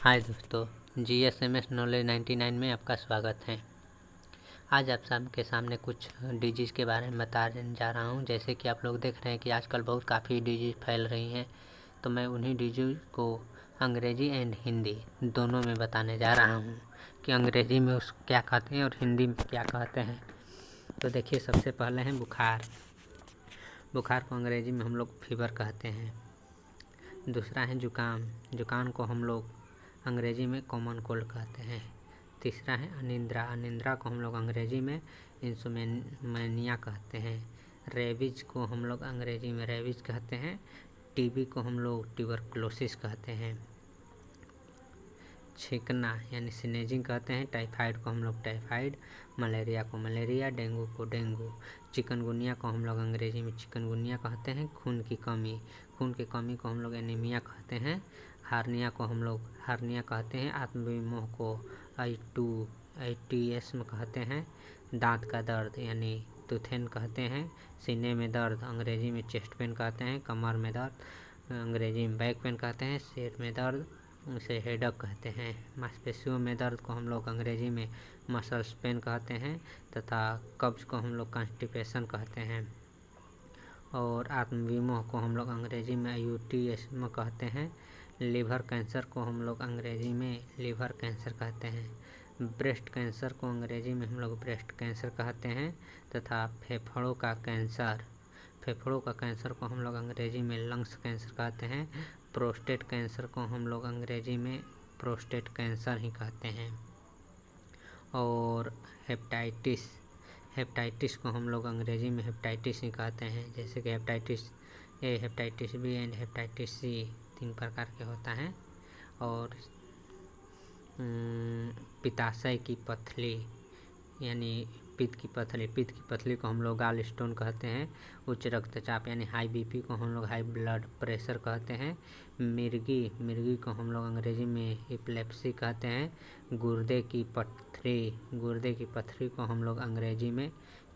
हाय दोस्तों, GSMS knowledge 99 में आपका स्वागत है। आज आप सबके सामने कुछ डिजीज़ के बारे में बताने जा रहा हूं। जैसे कि आप लोग देख रहे हैं कि आजकल बहुत काफ़ी डिजीज़ फैल रही हैं, तो मैं उन्हीं डिजीज़ को अंग्रेजी एंड हिंदी दोनों में बताने जा रहा हूं कि अंग्रेजी में उस क्या कहते हैं और हिंदी में क्या कहते हैं। तो देखिए, सबसे पहले है बुखार। बुखार को अंग्रेजी में हम लोग फीवर कहते हैं। दूसरा है जुकाम। जुकाम को हम लोग अंग्रेजी में कॉमन कोल्ड कहते हैं। तीसरा है अनिद्रा। अनिद्रा को हम लोग अंग्रेजी में इंसोमेनिया कहते हैं। रेबीज को हम लोग अंग्रेजी में रेबीज कहते हैं। टीबी को हम लोग ट्यूबरकुलोसिस कहते हैं। छींकना यानी स्नेजिंग कहते हैं। टाइफाइड को हम लोग टाइफाइड। मलेरिया को मलेरिया। डेंगू को डेंगू। चिकनगुनिया को हम लोग अंग्रेजी में चिकनगुनिया कहते हैं। खून की कमी को हम लोग एनीमिया कहते हैं। हार्निया को हम लोग हार्निया कहते हैं। आत्मविमोह को ITS में कहते हैं। दांत का दर्द यानी टूथेन कहते हैं। सीने में दर्द अंग्रेजी में चेस्ट पेन कहते हैं। कमर में दर्द अंग्रेजी में बैक पेन कहते हैं। सिर में दर्द उसे हेडक कहते हैं। मांसपेशियों में दर्द को हम लोग अंग्रेजी में मसल्स पेन कहते हैं तथा कब्ज को हम लोग कॉन्स्टिपेशन कहते हैं। और आत्मविमोह को हम लोग अंग्रेजी में IUTS में कहते हैं। लीवर कैंसर को हम लोग अंग्रेजी में लीवर कैंसर कहते हैं। ब्रेस्ट कैंसर को अंग्रेजी में हम लोग ब्रेस्ट कैंसर कहते हैं तथा फेफड़ों का कैंसर को हम लोग अंग्रेजी में लंग्स कैंसर कहते हैं। प्रोस्टेट कैंसर को हम लोग अंग्रेजी में प्रोस्टेट कैंसर ही कहते हैं। और हेपेटाइटिस को हम लोग अंग्रेजी में हेपेटाइटिस ही कहते हैं। जैसे कि hepatitis A, hepatitis B and hepatitis C 3 प्रकार के होता है। और पित्ताशय की पथरी यानी पित्त की पथरी को हम लोग गाल स्टोन कहते हैं। उच्च रक्तचाप यानी हाई BP को हम लोग हाई ब्लड प्रेशर कहते हैं। मिर्गी को हम लोग अंग्रेजी में एपिलेप्सी कहते हैं। गुर्दे की पथरी को हम लोग अंग्रेजी में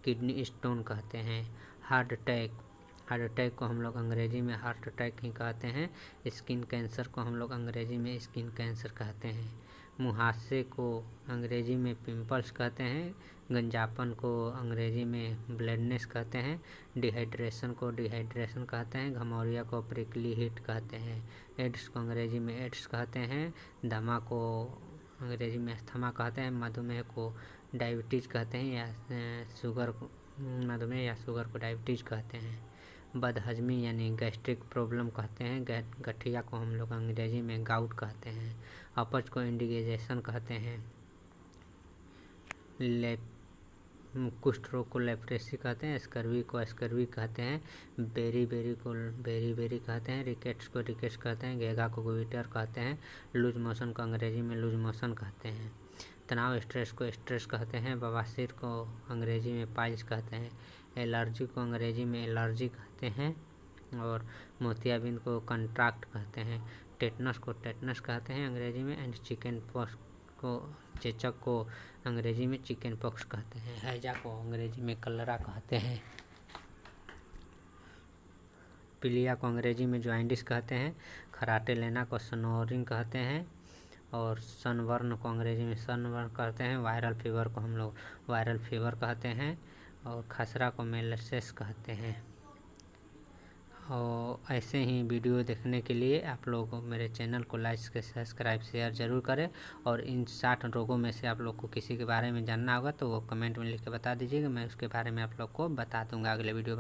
किडनी स्टोन कहते हैं। हार्ट अटैक को हम लोग अंग्रेजी में हार्ट अटैक ही कहते हैं। स्किन कैंसर को हम लोग अंग्रेजी में स्किन कैंसर कहते हैं। मुहासे को अंग्रेजी में पिंपल्स कहते हैं। गंजापन को अंग्रेजी में ब्लैडनेस कहते हैं। डिहाइड्रेशन को डिहाइड्रेशन कहते हैं। घमौरिया को प्रिकली हीट कहते हैं। एड्स को अंग्रेजी में एड्स कहते हैं। दमा को अंग्रेजी में अस्थमा कहते हैं। मधुमेह को डायबिटीज़ कहते हैं या मधुमेह या शुगर को डायबिटीज़ कहते हैं। बदहजमी यानी गैस्ट्रिक प्रॉब्लम कहते हैं। गठिया को हम लोग अंग्रेजी में गाउट कहते हैं। अपच को इंडिगेशन कहते हैं। कुष्ठ रोग को लेप्रेसी कहते हैं। स्कर्वी को स्कर्वी कहते हैं। बेरी को बेरी कहते हैं। रिकेट्स को रिकेट्स कहते हैं। घेगा को गोइटर कहते हैं। लूज मोशन को अंग्रेजी में लूज मोशन कहते हैं। तनाव स्ट्रेस को स्ट्रेस कहते हैं। बवासीर को अंग्रेजी में पाइल्स कहते हैं। एलर्जी को अंग्रेजी में एलर्जी कहते हैं। और मोतियाबिंद को कंट्रैक्ट कहते हैं। टेटनस को टेटनस कहते हैं अंग्रेजी में। एंड चिकन पॉक्स को चेचक को अंग्रेजी में चिकन पॉक्स कहते हैं। हैजा को अंग्रेजी में कलरा कहते हैं। पीलिया को अंग्रेजी में जॉइंडिस कहते हैं। खराटे लेना को स्नोरिंग कहते हैं। और सनबर्न को अंग्रेजी में सनबर्न कहते हैं। वायरल फीवर को हम लोग वायरल फीवर कहते हैं। और खसरा को मेलेसेस कहते हैं। और ऐसे ही वीडियो देखने के लिए आप लोग मेरे चैनल को लाइक सब्सक्राइब शेयर ज़रूर करें। और इन 60 रोगों में से आप लोग को किसी के बारे में जानना होगा तो वो कमेंट में लिख के बता दीजिएगा। मैं उसके बारे में आप लोग को बता दूंगा अगले वीडियो में।